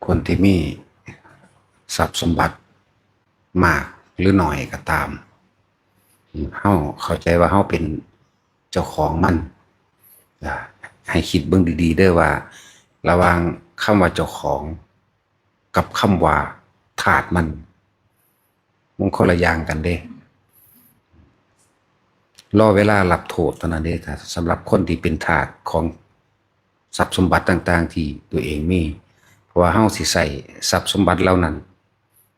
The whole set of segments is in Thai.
คนที่มีทรัพย์สมบัติมากหรือหน่อยก็ตามเฮาเข้าใจว่าเฮาเป็นเจ้าของมันให้คิดเบิ่งดีๆเด้อว่าระหว่างคำว่าเจ้าของกับคำว่าทาสมันคนละอย่างกันเด้รอเวลารับโทษเท่านั้นเด้ถ้าสำหรับคนที่เป็นทาสของทรัพย์สมบัติต่างๆที่ตัวเองมีเพราะว่าเฮาสิใช้ทรัพย์สมบัติเหล่านั้น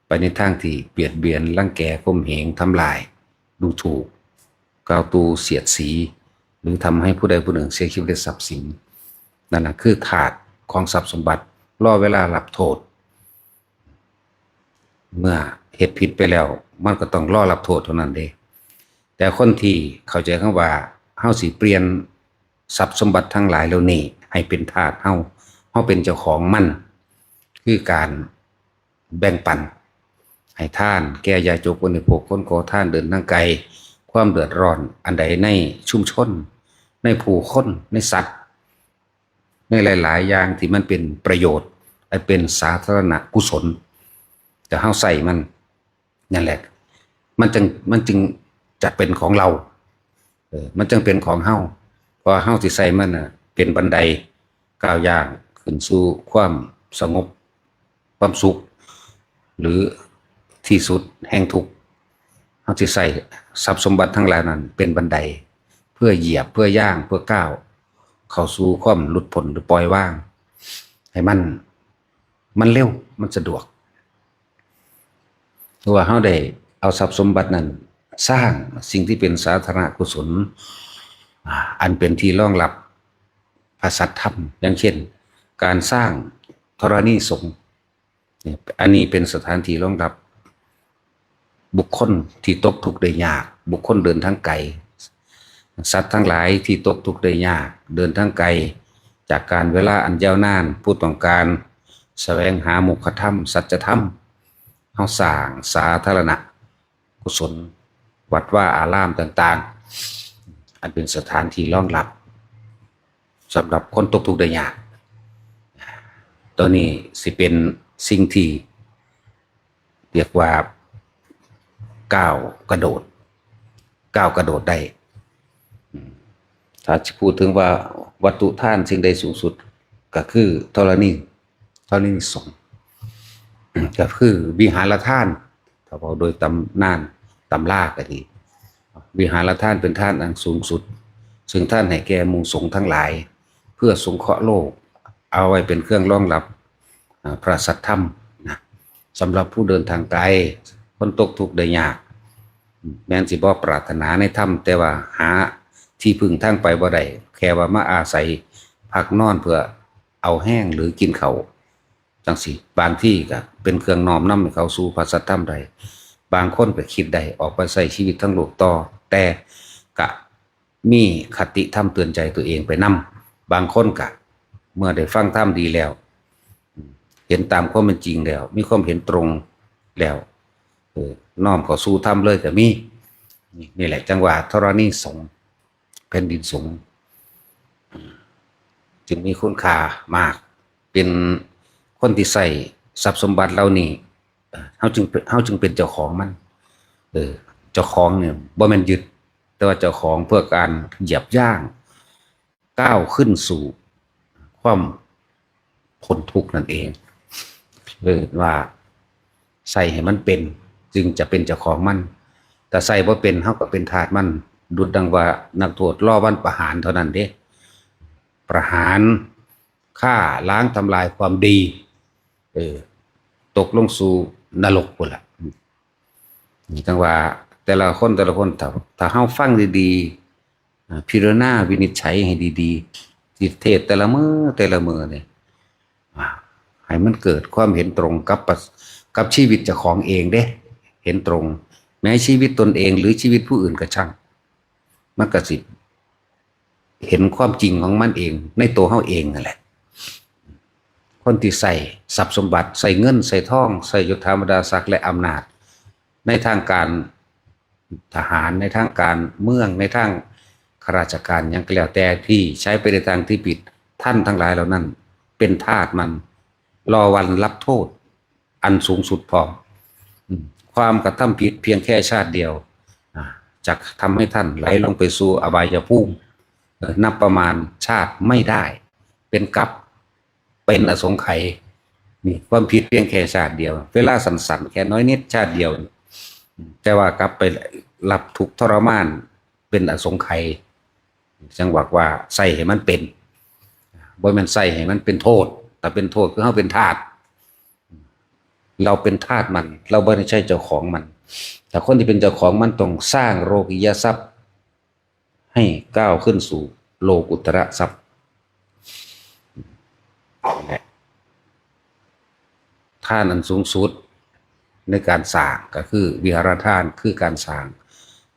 ไปในทางที่เบียดเบียนรังแกข่มเหงทำลายดูถูกกล่าวตูเสียดสีหรือทำให้ผู้ใดผู้หนึ่งเสียชีวิตในทรัพย์สินนั่นนะคือทาสของทรัพย์สมบัติรอเวลารับโทษเมื่อเหตุผิดไปแล้วมันก็ต้องรอรับโทษเท่านั้นเด้แต่คนที่เข้าใจคำว่าเฮาสิเปลี่ยนทรัพย์สมบัติทั้งหลายแล้วนี่ให้เป็นทาสเฮาเป็นเจ้าของมันคือการแบ่งปันให้ทานแก้ยาจกบริโภคคนขอทานเดินทางไกลความเดือดร้อนอันใดในชุมชนในผู้คนในสัตว์ในหลายๆอย่างที่มันเป็นประโยชน์และเป็นสาธารณกุศลแต่เฮาใส่มันนั่นแหละมันจึงจะเป็นของเรามันจึงเป็นของเฮาเพราะเฮาที่ใส่มันน่ะเป็นบันไดก้าวย่างขึ้นสู่ความสงบความสุขหรือที่สุดแห่งทุกข์เฮาที่ใส่ทรัพย์สมบัติทั้งหลายนั้นเป็นบันไดเพื่อเหยียบเพื่อย่างเพื่อก้าวเข้าสู่ความหลุดพ้นหรือปล่อยว่างให้มันเร็วมันสะดวกเพราะว่าเฮาได้เอาทรัพย์สมบัตินั้นสร้างสิ่งที่เป็นสาธารณกุศลอันเป็นที่รองรับพระสัทธรรมอย่างเช่นการสร้างธรณีสงฆ์อันนี้เป็นสถานที่รองรับบุคคลที่ตกทุกข์ได้ยากบุคคลเดินทางไกลสัตว์ทั้งหลายที่ตกทุกข์ได้ยากเดินทางไกลจากการเวลาอันยาวนานผู้ต้องการแสวงหามุขธรรมสัจธรรมเฮาสร้างสาธารณกุศลวัดว่าอารามต่างๆอันเป็นสถานที่รองรับสำหรับคนตกทุกข์ได้ยากตัวนี้สิเป็นสิ่งที่เรียกว่าก้าวกระโดดได้ถ้าจะพูดถึงว่าวัตถุทานสิ่งใดสูงสุดก็คือธรณีสงฆ์ก็คือวิหารทานถ้าเอาโดยตำราก็ดีวิหารทานเป็นทานอันสูงสุดซึ่งท่านให้แก่หมู่สงฆ์ทั้งหลายเพื่อสงเคราะห์โลกเอาไว้เป็นเครื่องรองรับพระสัทธรรมนะสำหรับผู้เดินทางไกลคนตกทุกข์ได้ยากแม้นสิบ่ปรารถนาในธรรมแต่ว่าหาที่พึ่งทางไปบ่ได้แค่ว่ามาอาศัยพักนอนเพื่อเอาแห้งหรือกินเขาจังสิบางที่ก็เป็นเครื่องน้อมนำให้เขาสู่พระสัทธรรมได้บางคนก็คิดได้ออกไปใช้ชีวิตทั้งโลกต่อแต่ก็มีคติธรรมเตือนใจตัวเองไปนำบางคนก็เมื่อได้ฟังธรรมดีแล้วเห็นตามความเป็นจริงแล้วมีความเห็นตรงแล้วน้อมเข้าสู่ธรรมเลยก็มีนี่แหละจังหวะธรณีสงฆ์แผ่นดินสงฆ์จึงมีคุณค่ามากเป็นคนที่ใส่ทรัพย์สมบัติเหล่านี้เฮาจึงเป็นเจ้าของมันเจ้าของเนี่ยบ่แม่นยึดแต่ว่าเจ้าของเพื่อการเหยียบย่างก้าวขึ้นสู่ความพ้นทุกข์นั่นเองว่าใส่ให้มันเป็นจึงจะเป็นเจ้าของมันแต่ใส่บ่เป็นเฮาก็เป็นทาสมันดุจดังว่านักโทษรอวันประหารเท่านั้นเด้ประหารฆ่าล้างทำลายความดีตกลงสู่นรกพุ่นล่ะนี่จังว่าแต่ละคนถ้าเฮาฟังดีๆพิจารณาวินิจฉัยให้ดีๆที่เทศแต่ละมื้อเนี่ยให้มันเกิดความเห็นตรงกับชีวิตเจ้าของเองเด้เห็นตรงแม้ชีวิตตนเองหรือชีวิตผู้อื่นก็ช่างมันก็สิเห็นความจริงของมันเองในตัวเฮาเองนั่นแหละคนที่ใส่ทรัพย์สมบัติใส่เงินใส่ทองใส่ยศถาบรรดาศักดิ์และอำนาจในทางการทหารในทางการเมืองในทางข้าราชการยังก็แล้วแต่ที่ใช้ไปในทางที่ผิดท่านทั้งหลายเหล่านั้นเป็นทาสมัน รอวันรับโทษอันสูงสุดพร้อมความกระทำผิดเพียงแค่ชาติเดียวจะทำให้ท่านไหลลงไปสู่อบายภูมินับประมาณชาติไม่ได้เป็นกรรมเป็นอสงไขยนี่ความผิดเพียงแค่ชาติเดียวเวลาสั้นๆแค่น้อยนิดชาติเดียวแต่ว่ากลับไปรับทุกข์ทรมานเป็นอสงไขยจังหวะว่าใส่ให้มันเป็นบ่แม่นใส่ให้มันเป็นโทษแต่เป็นโทษคือเราเป็นทาสเราเป็นทาสมันเราไม่ใช่เจ้าของมันแต่คนที่เป็นเจ้าของมันต้องสร้างโลกิยทรัพย์ให้ก้าวขึ้นสู่โลกุตระทรัพย์ท่านอันสูงสุดในการสร้างก็คือวิหารทานคือการสร้าง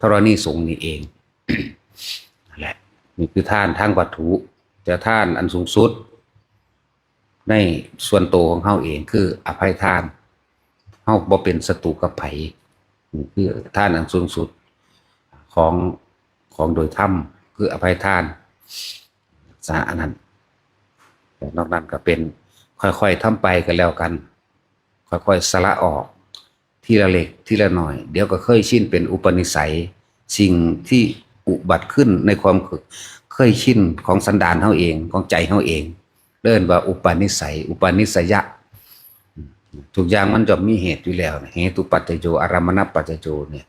ธรณีสงฆ์นี่เองนั่นแหละนี่คือท่านทางวัตถุแต่ท่านอันสูงสุดในส่วนตัวของเขาเองคืออภัยทานเขาบ่เป็นศัตรูกับไผคือท่านอันสูงสุดของโดยธรรมคืออภัยทานสาอันนั้นแต่นอกนั้นก็เป็นค่อยๆทำไปกันแล้วกันค่อยๆสละออกทีละเล็กทีละหน่อยเดี๋ยวก็เคยชินเป็นอุปนิสัยสิ่งที่อุบัติขึ้นในความเคยชินของสันดานเขาเองของใจเขาเองเริ่มว่าอุปนิสัยอุปนิสัยะทุกอย่างมันจะมีเหตุอยู่แล้วเหตุปัจจโยอารมณปัจจโยเนี่ย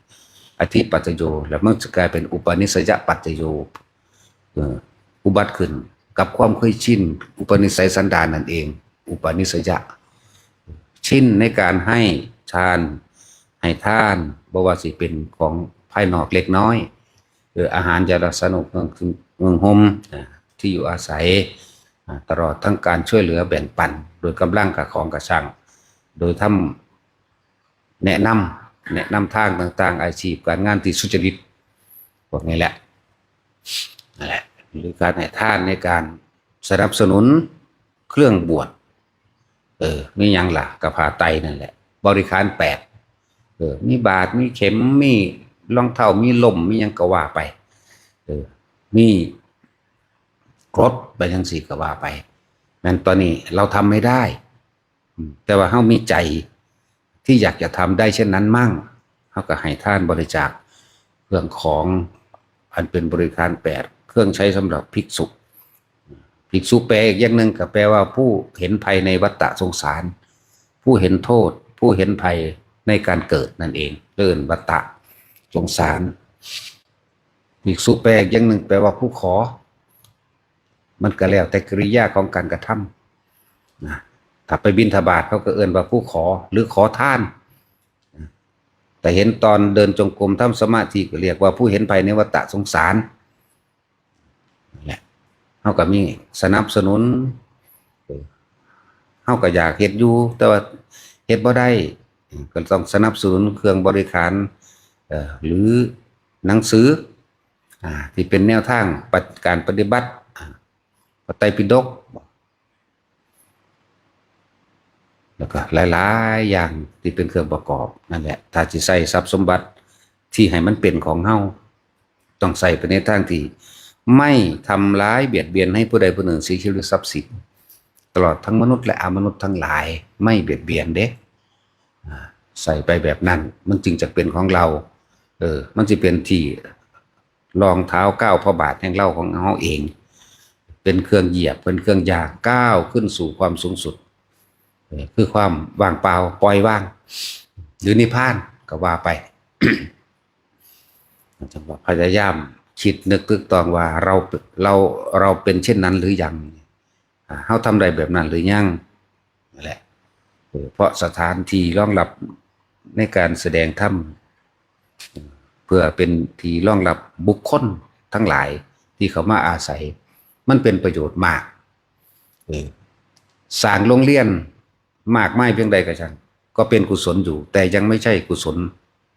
อธิปัจจโยแล้วมันจะกลายเป็นอุปนิสัยปัจจโยอุบัติขึ้นกับความเคยชินอุปนิสัยสันดานนั่นเองอุปนิสัยชินในการให้ทานให้ทานบ่ว่าสิเป็นของภายนอกเล็กน้อยอาหารยารักษาโรคเมืองห่มที่อยู่อาศัยตลอดทั้งการช่วยเหลือแบ่งปันโดยกำลังกับของกระชังโดยทำแนะนำทางต่างๆอาชีพการงานที่สุจริตพวกนี้แหละนั่นแหละหรือการให้ทานในการสนับสนุนเครื่องบวชมียังล่ะกระพาไตนั่นแหละบริการ8มีบาทมีเข็มมีรองเท้ามีล่มมียังก็ว่าไปมีรถไปยังสี่ก็ว่าไปนั้นตอนนี้เราทำไม่ได้แต่ว่าเขามีใจที่อยากจะทำได้เช่นนั้นมั่งเขาก็ให้ท่านบริจาคเครื่องของอันเป็นบริการ8เครื่องใช้สำหรับภิกษุแปลอีกอย่างหนึ่งก็แปลว่าผู้เห็นภัยในวัฏฏะสงสารผู้เห็นโทษผู้เห็นภัยในการเกิดนั่นเองเรื่องวัฏฏะสงสารภิกษุแปลอีกอย่างหนึ่งแปลว่าผู้ขอมันก็แล้วแต่กริยาของการกระทำนะถ้าไปบิณฑบาตเขาก็เอ่นว่าผู้ขอหรือขอทานแต่เห็นตอนเดินจงกรมทำสมาธิก็เรียกว่าผู้เห็นภัยในวัฏฏะสงสารแหละเขาก็มีสนับสนุนเขาก็อยากเฮ็ดอยู่แต่ว่าเฮ็ดบ่ได้ก็ต้องสนับสนุนเครื่องบริการหรือหนังสือที่เป็นแนวทางการปฏิบัติพระไตรปิฎกแล้วก็หลายๆอย่างที่เป็นเครื่องประกอบนั่นแหละถ้าจะใส่ทรัพย์สมบัติที่ให้มันเป็นของเฮาต้องใส่ไปในทางที่ไม่ทำร้ายเบียดเบียนให้ผู้ใดผู้หนึ่งเสียชีวิตหรือทรัพย์สินตลอดทั้งมนุษย์และอมนุษย์ทั้งหลายไม่เบียดเบียนเด้ใส่ไปแบบนั้นมันจึงจะเป็นของเรามันจะเป็นที่รองเท้าก้าวพระบาทแห่งเราของเฮาเองเป็นเครื่องเหยียบเป็นเครื่องย่างก้าวขึ้นสู่ความสูงสุดคือความว่างเปล่าปล่อยว่างหรือนิพพานก็ว่าไป จะว่าพยายามคิดนึกตึกตองว่าเราเป็นเช่นนั้นหรือยังเขาทำได้แบบนั้นหรือยังนั่นแหละเพราะสถานที่รองรับในการแสดงธรรมเพื่อเป็นที่รองรับบุคคลทั้งหลายที่เขามาอาศัยมันเป็นประโยชน์มากสร้างโรงเรียนมากไม่เพียงใดก็ช่างก็เป็นกุศลอยู่แต่ยังไม่ใช่กุศล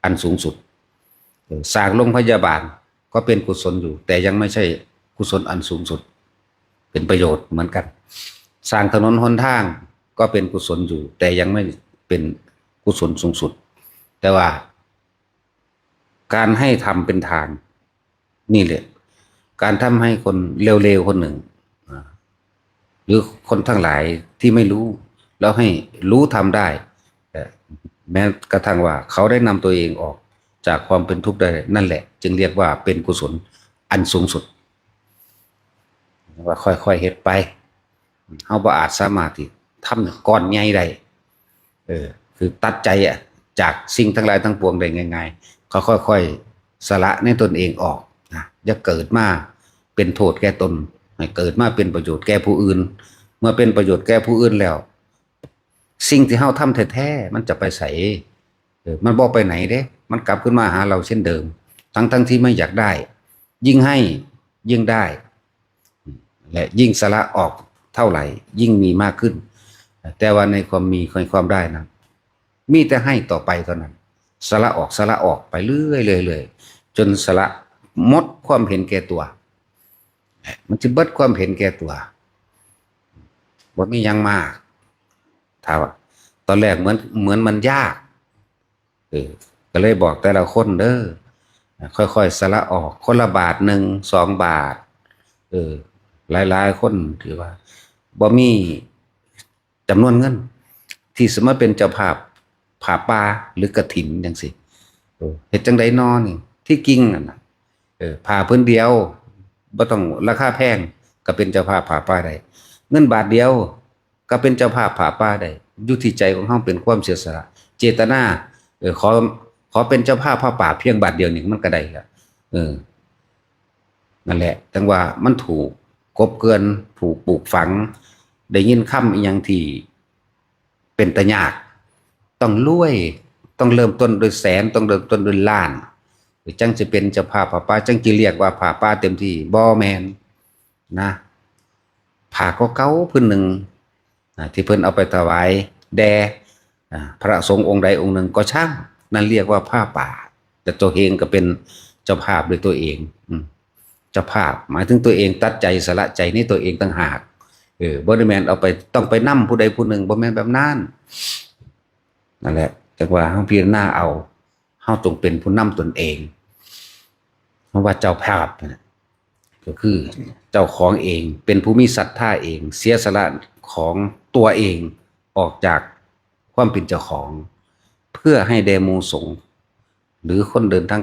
อันสูงสุดสร้างโรงพยาบาลก็เป็นกุศลอยู่แต่ยังไม่ใช่กุศลอันสูงสุดเป็นประโยชน์เหมือนกันสร้างถนนหนทางก็เป็นกุศลอยู่แต่ยังไม่เป็นกุศลสูงสุดแต่ว่าการให้ทำเป็นทานนี่แหละการทำให้คนเร็วๆคนหนึ่งหรือคนทั้งหลายที่ไม่รู้ แล้วให้รู้ทำได้แม้กระทั่งว่าเขาได้นำตัวเองออกจากความเป็นทุกข์ได้นั่นแหละจึงเรียกว่าเป็นกุศลอันสูงสุดว่าค่อยๆเฮ็ดไปเฮาบ่อาจสามารถที่ทำก้อนใหญ่ได้คือตัดใจจากสิ่งทั้งหลายทั้งปวงได้ง่ายๆเขาค่อยๆสละในตนเองออกนะอย่าเกิดมาเป็นโทษแก่ตนให้เกิดมาเป็นประโยชน์แก่ผู้อื่นเมื่อเป็นประโยชน์แก่ผู้อื่นแล้วสิ่งที่เฮาทำแท้ๆมันจะไปไสมันบ่ไปไหนเด้มันกลับขึ้นมาหาเราเช่นเดิมทั้งที่ไม่อยากได้ยิ่งให้ยิ่งได้และยิ่งสละออกเท่าไหร่ยิ่งมีมากขึ้นแต่ว่าในความมีความได้นะมีแต่ให้ต่อไปเท่านั้นสละออกไปเรื่อยๆจนสละหมดความเห็นแก่ตัวมันจะเบิดความเห็นแก่ตัวบ่มียังมากถ้าว่าตอนแรกเหมือนมันยากก็เลยบอกแต่ละคนเด้อค่อยๆสละออกคนละบาทหนึ่ง2 บาทหลายคนถือว่าบ่มีจำนวนเงินที่สมมติเป็นเจ้าภาพผ่าป่าหรือกฐินจังซี่เฮ็ดจังได๋น้อนี่ที่กิ่งนั่นน่ะผ่าเพิ่นเดียวบ่ต้องราคาแพงก็เป็นเจ้าภาพผ่าป่าได้เงินบาทเดียวก็เป็นเจ้าภาพผ่าป่าได้อยู่ที่ใจของเฮาเป็นความเสียสละเจตนาขอเป็นเจ้าภาพผ้าป่าเพียงบาทเดียวนี่มันก็ได้แล้วนั่นแหละจังว่ามันถูกกบเกลื่อนถูกปลูกฝังได้ยินคำอีหยังที่เป็นตะยากต้องรวยต้องเริ่มต้นด้วยแสนต้องเริ่มต้นด้วยล้านจังจะเป็นเจ้าภาพผ้าป่าจังจะเรียกว่าผ้าป่าเต็มที่บ่แม่นนะผ้าก็เก่าพื้นหนึ่งที่เพิ่นเอาไปถวายแด่พระสงฆ์องค์ใดองค์หนึ่งก็ช่างนั่นเรียกว่าผ้าป่าแต่ตัวเองก็เป็นเจ้าภาพด้วยตัวเองเจ้าภาพหมายถึงตัวเองตัดใจสละใจในตัวเองต่างหากบ่ได้แม่นเอาไปต้องไปนำผู้ใดผู้หนึ่งบ่แม่นแบบนั้นนั่นแหละจังว่าเฮาพิจารณาเอาเฮาจงเป็นผู้นำตนเองเพราะว่าเจ้าภาพก็คือเจ้าของเองเป็นผู้มีศรัทธาเองเสียสละของตัวเองออกจากความเป็นเจ้าของเพื่อให้แด่หมู่สงฆ์หรือคนเดินทาง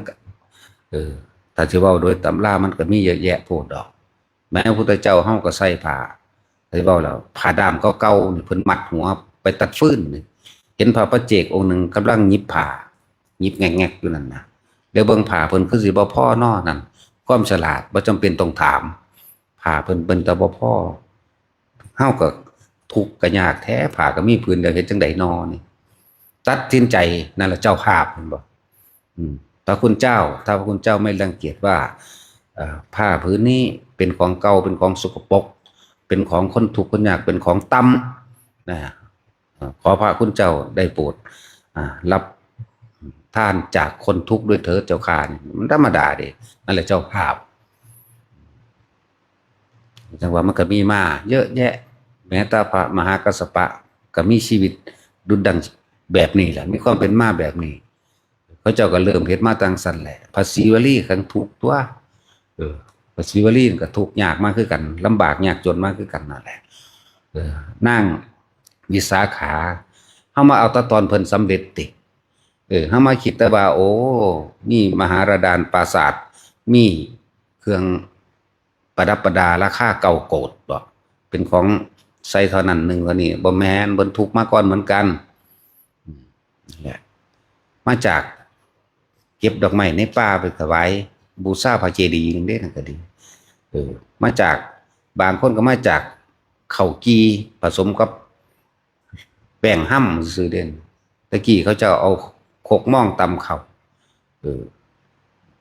ถ้าสิเว้าโดยตำรามันก็มีเยอะแยะโพดดอกแม้พระพุทธเจ้าเฮาก็ใส่ผ้าสิเว้าแล้วผ้าด้ามเก่าๆนี่เพิ่นมัดหัวไปตัดฟืนนี่เห็นพระปัจเจกองค์หนึ่งกำลังหยิบผ้าหยิบแงกๆอยู่นั่นนะแล้วเบิ่งผ้าเพิ่นคือสิบ่พอน้อนั่นความฉลาดบ่จำเป็นต้องถามผ้าเพิ่นแต่บ่พอเฮาก็ทุกข์ก็ยากแท้ผ้าก็มีผืนเดียวเฮ็ดจังได๋น้อนี่ตัดสินใจนั่นแหละเจ้าภาพเพิ่นบ่ถ้าคุณเจ้าไม่รังเกียจว่าผ้าผืนนี้เป็นของเก่าเป็นของสกปรกเป็นของคนทุกข์คนยากเป็นของต่ำนะขอพระคุณเจ้าได้โปรดรับทานจากคนทุกข์ด้วยเถิดเจ้าข้านี่มันธรรมดาเด้นั่นแหละเจ้าภาพจังว่ามันก็มีมาเยอะแยะแม้แต่พระมหากัสสปะก็มีชีวิตดุจดังแบบนี้แหละมีความเป็นมาแบบนี้พระเจ้าก็เริ่มเฮ็ดมาตั้งสั่นแหละพระศิวลีคันทุกข์ตัวพระศิวลีก็ทุกข์ยากมากคือกันลำบากยากจนมากคือกันนั่นแหละนั่งวิสาขาเฮามาเอาตอนเพิ่นสำเร็จติเฮามาคิดแต่ว่าโอ้มีมหาราดานปราสาทมีเครื่องประดับประดาราคาเก่าโกฏบ่เป็นของใส่เท่านั้นหนึ่งเท่านี้บ่แม่นเพิ่นทุกข์มาก่อนเหมือนกันมาจากเก็บดอกไม้ในป่าไปถวายบูชาพระเจดีย์นึงเด้นั่นก็ดีมาจากบางคนก็มาจากข้าวกีผสมกับแป้งห้ำซื่อเด่นตะกี้เขาจะเอาโคกม่องตำข้าว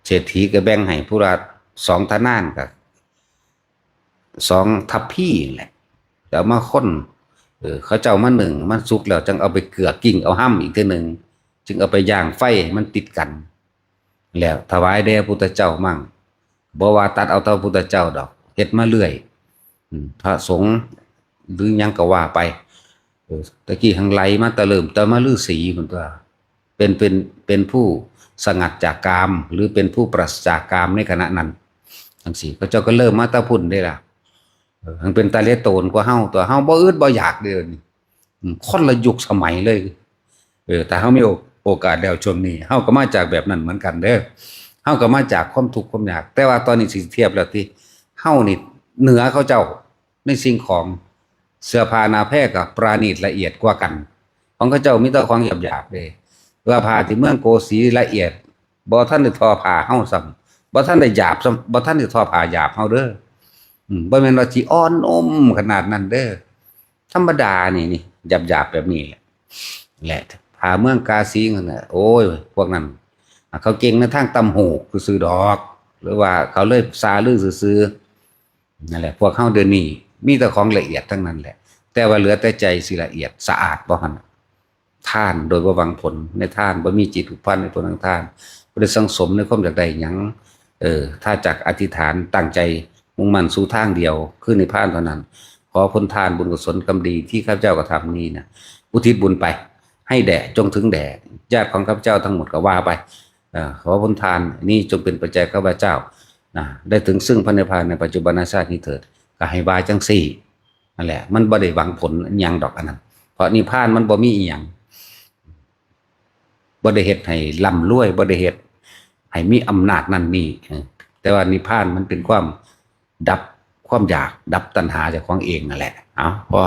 เศรษฐีก็แบ่งให้ผู้ละ2 ทนานกับ2 ทัพพี่แหละแล้วมาค้นเขาเจ้ามา1มันสุกแล้วจึงเอาไปเกลือกิ้งเอาห้ำอีกทีหนึ่งจึงเอาไปย่างไฟมันติดกันแล้วถวายแด่พระพุทธเจ้ามั่งบ่ว่าตัดเอาเท่าพระพุทธเจ้าดอกเฮ็ดมาเรื่อยพระสงฆ์หรือยังก็ว่าไปตะกี้หังไหลมาแต่เริ่มแต่มาฤาษีพุ่นตัวเป็นผู้สงัดจากกามหรือเป็นผู้ปราศจากกามในขณะนั้นจังซี่พระเจ้าก็เริ่มมาแตะพุ่นได้ล่ะหังเป็นตาเลโตนกว่าเฮาตัวเฮาบ่อึดบ่อยากเด้อนี่ คนละยุคสมัยเลยแต่เฮามีโอกาสแล้วช่วงนี้เฮาก็มาจากแบบนั้นเหมือนกันเด้อเฮาก็มาจากความทุกข์ความยากแต่ว่าตอนนี้สิเทียบแล้วที่เฮานี่เหนือเขาเจ้าในสิ่งของเสื้อผ้าหน้าแพรก็ปราณีตละเอียดกว่ากันของเขาเจ้ามีแต่ของหยาบๆเด้เสื้อผ้าที่เมืองโกสีละเอียดบ่ทันได้ทอผ้าเฮาซ้ำบ่ทันได้หยาบซ้ำบ่ทันได้ทอผ้าหยาบเฮาเด้อบ่แม่นว่าสิอ่อนอมขนาดนั้นเด้อธรรมดานี่หยาบๆแบบนี้แหละผ้าเมืองกาสีนั่นน่ะโอ้ยพวกนั้นเขาเก่งในทางตำหูคือซื้อดอกหรือว่าเขาเลยซาลือซื่อๆนั่นแหละพวกเฮาเดี๋ยวนี้มีแต่ของละเอียดทั้งนั้นแหละแต่ว่าเหลือแต่ใจสิละเอียดสะอาดบ่หั่นท่านโดยบ่หวังผลในท่านบ่มีจิตผูกพันในผลทางท่านบ่ได้สังสมในความอยากได้หยังถ้าจากอธิษฐานตั้งใจมุ่งมั่นสู่ทางเดียวคือนิพพานเท่านั้นขอผลทานบุญกุศลกรรมดีที่ข้าพเจ้ากระทำนี้นะอุทิศบุญไปให้แด่จงถึงแด่ญาติของข้าพเจ้าทั้งหมดก็ว่าไปขอผลทานนี้จงเป็นปัจจัยข้าพเจ้าได้ถึงซึ่งพระนิพพานในปัจจุบันชาตินี้เถิดก็ให้บายจังสี่นั่นแหละมันบ่ได้หวังผลหยังดอกอันนั้นเพราะนิพพานมันบ่มีอีหยังบ่ได้เฮ็ดให้ร่ำรวยบ่ได้เฮ็ดให้มีอำนาจนั่นนี่แต่ว่านิพพานมันเป็นความดับความอยากดับตัณหาจากของเองนั่นแหละเอาพอ